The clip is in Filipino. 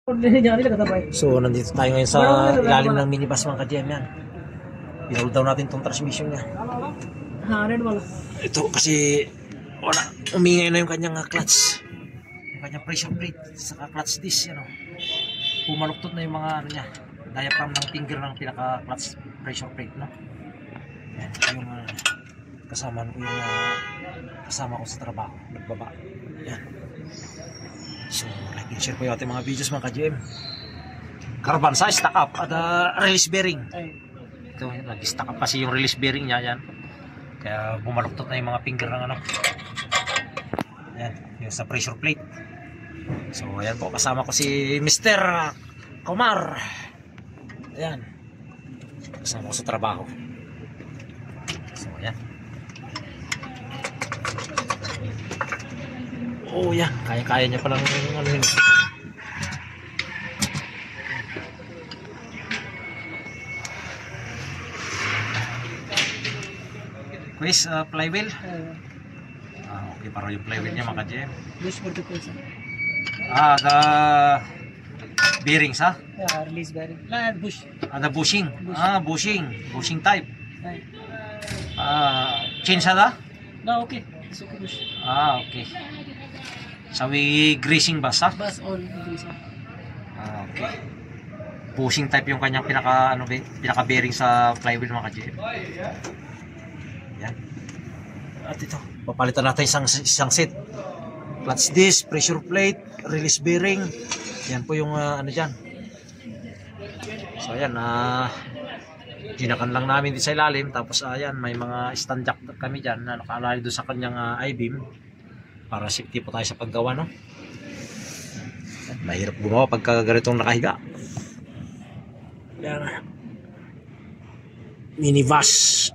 So nandito tayo ngayon sa ilalim ng minibus mga ka-GM yan. Pinroll down natin tong transmission niya. Ito kasi wala, umingay na yung kanyang clutch. Yung kanyang pressure plate saka clutch disc, ano. Pumaluktot na yung mga ano niya, diaphragm ng finger ng pinaka clutch pressure plate, no. Yan, yung kasama ko yung kasama ko sa trabaho, nagbaba. Yan. So, like and share po yung ating mga videos mga ka-GM. Carbon size, stack up at release bearing. Ito, nag-stack up kasi yung release bearing niya, yan. Kaya bumaluktot na yung mga finger ng ano. Yan, yung sa pressure plate. So, ayan po, kasama ko si Mr. Komar. Ayan. Kasama ko sa trabaho. So, ayan. Oh, yan. Kaya-kaya niya palang ano yun. Quiz, flywheel? Okay, para yung flywheel niya mga ka-GM. Bush for the person. The bearings, ha? Yeah, release bearing. Bush. The bushing. Bushing. Bushing type. Right. Change na? No, okay. It's okay, bush. Okay. Sabi greasing bus, ha? Bus all greasing. Okay. Bushing type yung kanyang pinaka bearing sa flywheel mga ka-GM. Yan. At ito, papalitan natin isang set. Clutch disc, pressure plate, release bearing. Yan po yung ano dyan. So ayan, ginakan lang namin din sa ilalim. Tapos ayan, may mga stand jack kami dyan na nakaalala doon sa kanyang I-beam. Para safety po tayo sa paggawa, no? Mahirap gumawa pagka ganitong nakahiga. Yan. Minibus.